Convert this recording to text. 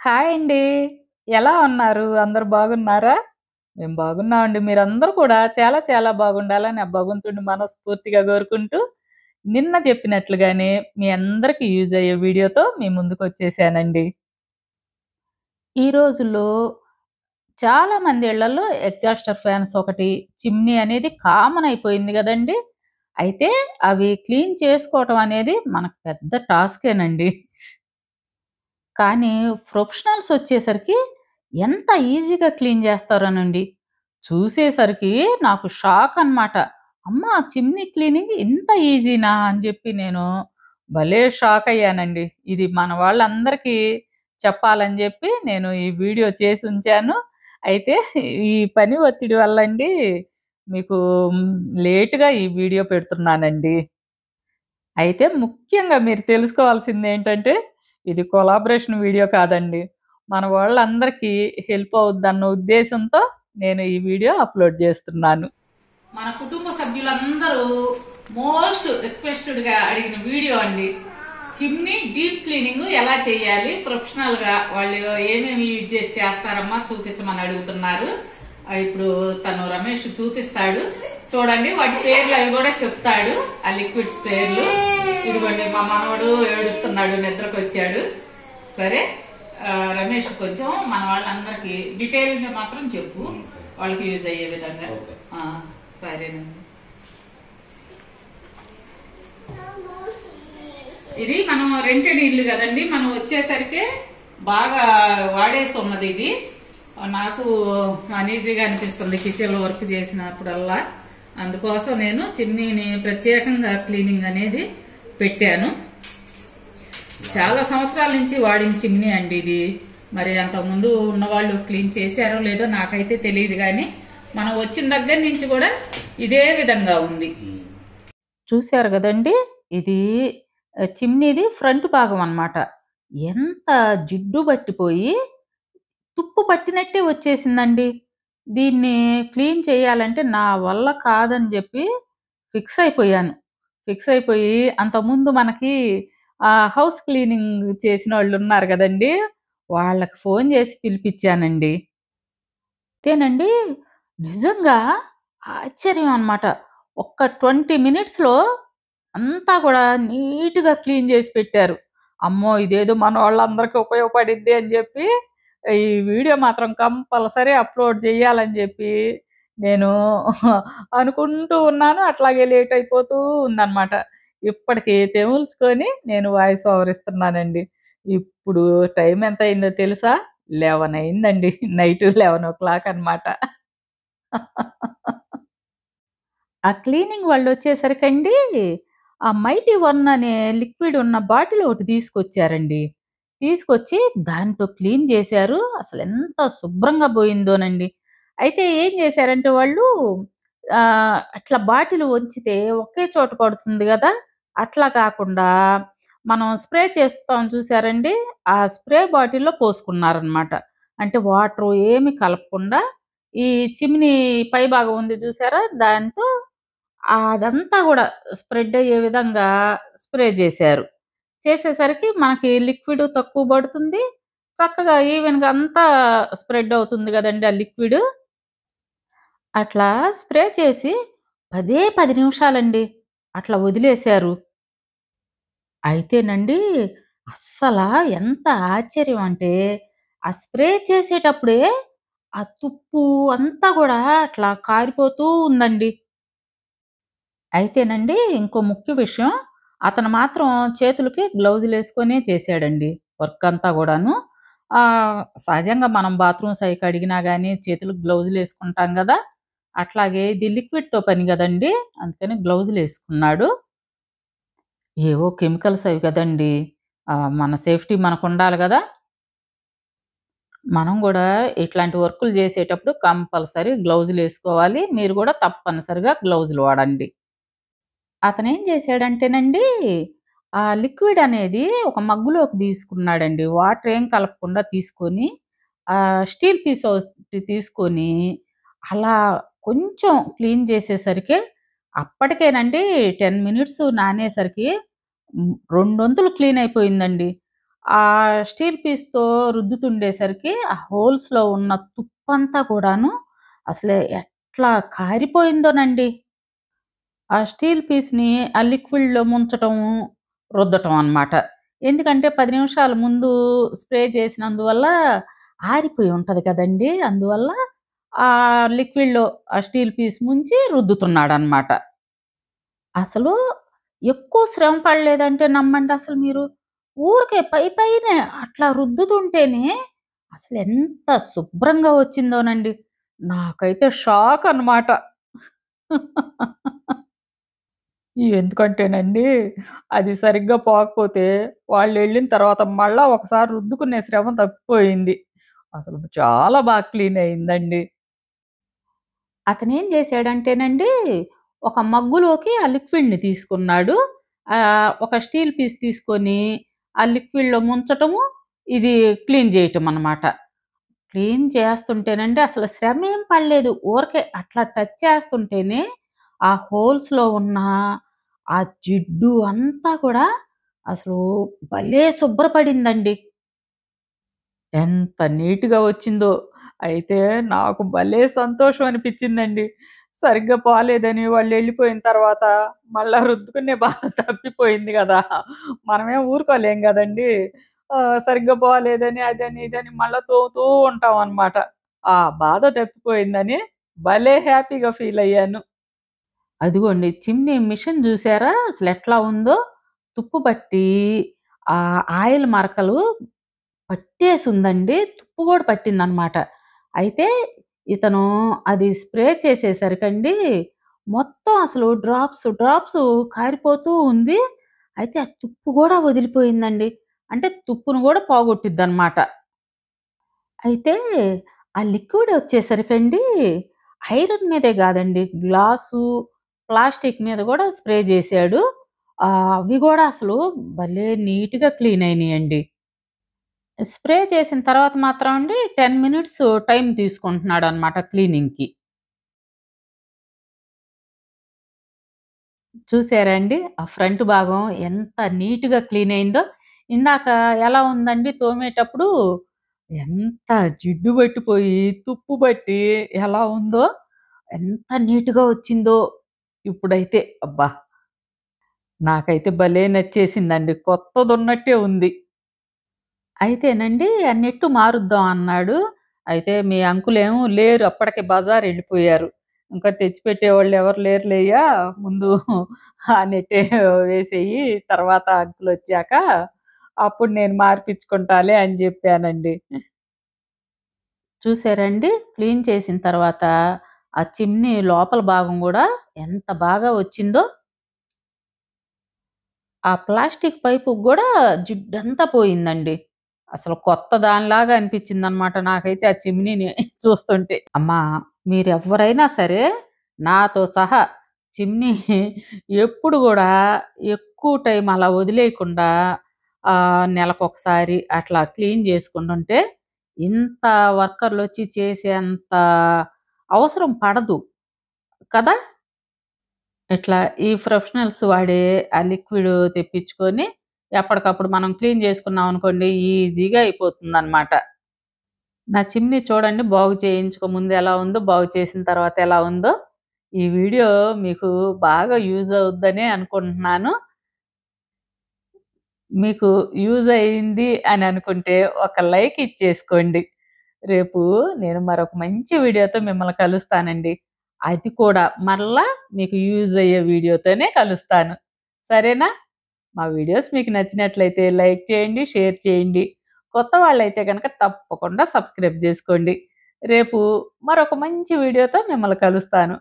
Hi అండి. ఎలా ఉన్నారు? అందరూ బాగున్నారా? మేము బాగున్నామండి. మీరందరూ కూడా చాలా చాలా బాగుండాలని ఆ భగవంతుడిని మనస్ఫూర్తిగా కోరుకుంటూ, నిన్న చెప్పినట్లుగానే మీ అందరికి యూజ్ అయ్యే వీడియోతో మీ ముందుకొచ్చేసానండి. ఈ రోజుల్లో చాలా మంది ఇళ్లల్లో ఎగ్జాస్టర్ ఫ్యాన్స్ ఒకటి, చిమ్నీ అనేది కామన్ అయిపోయింది గదండీ! అయితే అవి క్లీన్ చేసుకోవటం అనేది మనకు పెద్ద టాస్కేనండి. కానీ ప్రొఫెషనల్స్ వచ్చేసరికి ఎంత ఈజీగా క్లీన్ చేస్తారోనండి. చూసేసరికి నాకు షాక్ అనమాట. అమ్మా! చిమ్నీ క్లీనింగ్ ఇంత ఈజీనా అని జెప్పి నేను భలే షాక్ అయ్యానండి. ఇది మన వాళ్ళందరికీ చెప్పాలని జెప్పి నేను ఈ వీడియో చేసుంచాను. అయితే ఈ పని ఒత్తిడి వల్లండి మీకు లేట్‌గా ఈ వీడియో పెడుతున్నానండి. అయితే ముఖ్యంగా మీరు తెలుసుకోవాల్సిందేంటంటే, ఇది కొలాబరేషన్ వీడియో కాదండి. మన వాళ్ళందరికీ హెల్ప్ అవుద్దన్న ఉద్దేశంతో నేను ఈ వీడియో అప్‌లోడ్ జేస్తున్నాను. మన కుటుంబ సభ్యులందరూ మోస్ట్ రిక్వెస్టెడ్‌గా అడిగిన వీడియో అండి. చిమ్నీ డీప్ క్లీనింగ్ ఎలా చేయాలి? ప్రొఫెషనల్‌గా వాళ్ళు ఏమేమి యూజ్ చేసి చేస్తారమ్మా చూపించమని అడుగుతున్నారు. ఇప్పుడు తను రమేష్ చూపిస్తాడు. చూడండి వాటి పేర్లు అవి కూడా చెప్తాడు. ఆ లిక్విడ్స్ పేర్లు. ఇదిగోండి మా మనవడు ఏడుస్తున్నాడు, నిద్రకు వచ్చాడు. సరే రమేష్ కొంచెం మన వాళ్ళందరికి డీటెయిల్ గా మాత్రం చెప్పు, వాళ్ళకి యూజ్ అయ్యే విధంగా. సరేనండి. ఇది మనం రెంటెడ్ ఇల్లు కదండి, మనం వచ్చేసరికి బాగా వాడేసి ఉన్నది ఇది. నాకు అనీజీగా అనిపిస్తుంది కిచెన్ లో వర్క్ చేసినప్పుడల్లా. అందుకోసం నేను చిమ్నీని ప్రత్యేకంగా క్లీనింగ్ అనేది పెట్టాను. చాలా సంవత్సరాల నుంచి వాడిన చిమ్నీ అండి ఇది. మరి అంతకుముందు ఉన్నవాళ్ళు క్లీన్ చేశారో లేదో నాకైతే తెలియదు, కానీ మనం వచ్చిన దగ్గర నుంచి కూడా ఇదే విధంగా ఉంది. చూశారు కదండి, ఇది చిమ్నీది ఫ్రంట్ భాగం అన్నమాట. ఎంత జిడ్డు పట్టిపోయి తుప్పు పట్టినట్టే వచ్చేసిందండి. దీన్ని క్లీన్ చేయాలంటే నా వల్ల కాదని జెప్పి ఫిక్స్ అయిపోయాను. ఫిక్స్ అయిపోయి అంతకుముందు మనకి హౌస్ క్లీనింగ్ చేసినోళ్ళున్నారు గదండీ! వాళ్ళకి ఫోను జేసి పిలిపిచ్చానండి. అంతేనండి, నిజంగా ఆశ్చర్యం అన్నమాట. ఒక్క 20 మినిట్స్‌లో అంతా గూడా నీట్‌గా క్లీన్ జేసి పెట్టారు. అమ్మో! ఇదేదో మనోళ్ళందరికి ఉపయోగపడిద్ది అని జెప్పి ఈ వీడియో మాత్రం కంపల్సరీ అప్‌లోడ్ జేయాలని జెప్పి నేను అనుకుంటూ ఉన్నాను. అట్లాగే లేట్ అయిపోతూ ఉందన్నమాట. ఇప్పటికి తెమిల్చుకొని నేను వాయిస్ ఓవర్ ఇస్తున్నానండి. ఇప్పుడు టైం ఎంతయిందో తెలుసా? 11 అయిందండి. నైట్ 11:00 అన్నమాట. ఆ క్లీనింగ్ వాళ్ళొచ్చేసరికండి, ఆ మైటీ వన్ అనే లిక్విడ్ ఉన్న బాటిల్ ఒకటి తీసుకొచ్చారండి. తీసుకొచ్చి దాంతో క్లీన్ చేశారు. అసలెంత శుభ్రంగా పోయిందోనండి. అయితే ఏం చేశారంటే వాళ్ళు అట్లా బాటిల్ వంచితే ఒకే చోట పడుతుంది గదా! అట్లా కాకుండా మనం స్ప్రే చేస్తాం చూసారండి? ఆ స్ప్రే బాటిల్‌లో పోసుకున్నారనమాట. అంటే వాటరు ఏమి కలపకుండా ఈ చిమ్నీ పై భాగం ఉంది చూసారా? దాంతో అదంతా గూడా స్ప్రెడ్ అయ్యే విధంగా స్ప్రే జేశారు. చేసేసరికి మనకి లిక్విడ్ తక్కువ పడుతుంది. చక్కగా ఈవెన్‌గా అంతా స్ప్రెడ్ అవుతుంది గదండీ ఆ లిక్విడు. అట్లా స్ప్రే చేసి 10 నిమిషాలండి అట్లా వదిలేశారు. అయితేనండి అస్సల ఎంత ఆశ్చర్యం అంటే, ఆ స్ప్రే చేసేటప్పుడే ఆ తుప్పు అంతా గూడా అట్లా కారిపోతూ ఉందండి. అయితేనండి ఇంకో ముఖ్య విషయం, అతను మాత్రం చేతులకి గ్లౌజులేసుకొనే చేశాడండి వర్క్ అంతా గూడాను. సహజంగా మనం బాత్రూమ్స్ అయి కడిగినా గానీ చేతులకు గ్లౌజులేసుకుంటాం గదా! అట్లాగే ఇది లిక్విడ్‌తో పని గదండీ! అందుకని గ్లౌజులేసుకున్నాడు. ఏవో కెమికల్స్ అవి గదండీ! మన సేఫ్టీ మనకుండాలి గదా! మనం గూడా ఇట్లాంటి వర్కులు జేసేటప్పుడు కంపల్సరీ గ్లౌజులేసుకోవాలి. మీరు గూడా తప్పనిసరిగా గ్లౌజులు వాడండి. అతనేం జేశాడంటేనండి, ఆ లిక్విడ్ అనేది ఒక మగ్గులోకి తీసుకున్నాడండి. వాటర్ ఏం కలపకుండా తీసుకొని, స్టీల్ పీస్ ఒకటి తీసుకొని, అలా కొంచెం క్లీన్ చేసేసరికే అప్పటికేనండి 10 మినిట్స్ నానేసరికి రెండొంతులు క్లీన్ అయిపోయిందండి. ఆ స్టీల్ పీస్‌తో రుద్దుతుండేసరికి ఆ హోల్స్‌లో ఉన్న తుప్పంతా కూడాను అసలు ఎట్లా కారిపోయిందోనండి. ఆ స్టీల్ పీస్‌ని ఆ లిక్విడ్‌లో ముంచటం, రుద్దటం అన్నమాట. ఎందుకంటే 10 నిమిషాల ముందు స్ప్రే చేసినందువల్ల ఆరిపోయి ఉంటది కదండీ! అందువల్ల లిక్విడ్‌లో ఆ స్టీల్ పీస్ ముంచి రుద్దుతున్నాడన్నమాట. అసలు ఎక్కువ శ్రమ పడలేదంటే నమ్మండి అసలు మీరు. ఊరికే పైనే అట్లా రుద్దుతుంటేనే అసలెంత శుభ్రంగా వచ్చిందోనండి. నాకైతే షాక్ అన్నమాట. ఎందుకంటేనండి, అది సరిగ్గా పోకపోతే వాళ్ళెళ్ళిన తర్వాత మళ్ళా ఒకసారి రుద్దుకునే శ్రమ తప్పిపోయింది. అసలు చాలా బాగా క్లీన్ అయిందండి. అతనేం జేశాడంటేనండి, ఒక మగ్గులోకి ఆ లిక్విడ్‌ని తీసుకున్నాడు. ఒక స్టీల్ పీస్ తీసుకొని, ఆ లిక్విడ్‌లో ముంచటము, ఇది క్లీన్ జేయటమనమాట. క్లీన్ చేస్తుంటేనండి అసలు శ్రమేం పడలేదు. ఊరకే అట్లా టచ్ చేస్తుంటేనే, ఆ హోల్స్‌లో ఉన్న ఆ జిడ్డు అంతా కూడా అసలు భలే శుభ్రపడిందండి. ఎంత నీట్‌గా వచ్చిందో. అయితే నాకు భలే సంతోషం అనిపిచ్చిందండి. సరిగ్గా పోలేదని వాళ్ళెళ్ళిపోయిన తర్వాత మళ్ళా రుద్దుకునే బాధ తప్పిపోయింది గదా! మనమేం ఊరుకోలేం గదండీ! సరిగ్గా పోలేదని, అదని, ఇదని మళ్ళా తోముతూ ఉంటామనమాట. ఆ బాధ తప్పిపోయిందని భలే హ్యాపీగా ఫీలయ్యాను. అదిగోండి చిమ్నీ మిషన్ జూసారా అసలెట్లా ఉందో? తుప్పు పట్టి ఆయిల్ మరకలు పట్టేసుందండి. తుప్పు గూడా పట్టిందనమాట. అయితే ఇతను అది స్ప్రే చేసేసరికండి మొత్తం అసలు డ్రాప్స్ కారిపోతూ ఉంది. అయితే ఆ తుప్పు గూడా వదిలిపోయిందండి. అంటే తుప్పును గూడా పోగొట్టిద్దనమాట. అయితే ఆ లిక్విడ్ వచ్చేసరికండి ఐరన్ మీదే గాదండి గ్లాసు, ప్లాస్టిక్ మీద గూడా స్ప్రే జేశాడు. అవి గూడా అసలు భలే నీట్‌గా క్లీన్ అయినియండి. స్ప్రే చేసిన తర్వాత మాత్రం అండి 10 మినిట్స్ టైం తీసుకుంటున్నాడనమాట క్లీనింగ్‌కి. చూసారా అండి? ఆ ఫ్రంట్ భాగం ఎంత నీట్‌గా క్లీన్ అయిందో. ఇందాక ఎలా ఉందండి తోమేటప్పుడు ఎంత జిడ్డు పట్టిపోయి, తుప్పు పట్టి ఎలా ఉందో, ఎంత నీట్‌గా వచ్చిందో ఇప్పుడైతే అబ్బా! నాకైతే భలే నచ్చేసిందండి. కొత్తదున్నట్టే ఉంది. అయితేనండి ఆ నెట్టు మారుద్దాం అన్నాడు. అయితే మీ అంకులేమో లేరు అప్పటికే బజారెళ్ళిపోయారు. ఇంకా తెచ్చిపెట్టేవాళ్ళు ఎవరు లేరులేయ్యా ముందు ఆ నెట్టే వేసేయి. తర్వాత అంకులొచ్చాక అప్పుడు నేను మార్పిచ్చుకుంటాలే అని జెప్పానండి. చూసారండి క్లీన్ చేసిన తర్వాత ఆ చిమ్నీ లోపల భాగం గూడా ఎంత బాగా వచ్చిందో. ఆ ప్లాస్టిక్ పైపుకి గూడా జిడ్డంతా పోయిందండి. అసలు కొత్త దానిలాగా అనిపించిందనమాట నాకైతే ఆ చిమ్నీని చూస్తుంటే. అమ్మా! మీరెవ్వరైనా సరే నాతో సహా చిమ్నీ ఎప్పుడు గూడా ఎక్కువ టైం అలా వదిలేయకుండా నెలకొకసారి అట్లా క్లీన్ చేసుకుంటుంటే ఇంత వర్కర్‌లొచ్చి చేసేంత అవసరం పడదు కదా! ఇట్లా ఈ ప్రొఫెషనల్స్ వాడే ఆ లిక్విడ్ తెప్పించుకొని ఎప్పటికప్పుడు మనం క్లీన్ చేసుకున్నాం అనుకోండి ఈజీగా అయిపోతుందనమాట. నా చిమ్నీ చూడండి బాగు చేయించక ముందు ఎలా ఉందో, బాగు చేసిన తర్వాత ఎలా ఉందో. ఈ వీడియో మీకు బాగా యూజ్ అవుద్దనే అనుకుంటున్నాను. మీకు యూజ్ అయింది అని అనుకుంటే ఒక లైక్ ఇచ్చేసుకోండి. రేపు నేను మరొక మంచి వీడియోతో మిమ్మల్ని కలుస్తానండి. అది కూడా మరలా మీకు యూజ్ అయ్యే వీడియోతోనే కలుస్తాను. సరేనా? మా వీడియోస్ మీకు నచ్చినట్లయితే లైక్ చేయండి, షేర్ చేయండి. కొత్త వాళ్ళైతే గనక తప్పకుండా సబ్స్క్రైబ్ జేసుకోండి. రేపు మరొక మంచి వీడియోతో మిమ్మల్ని కలుస్తాను.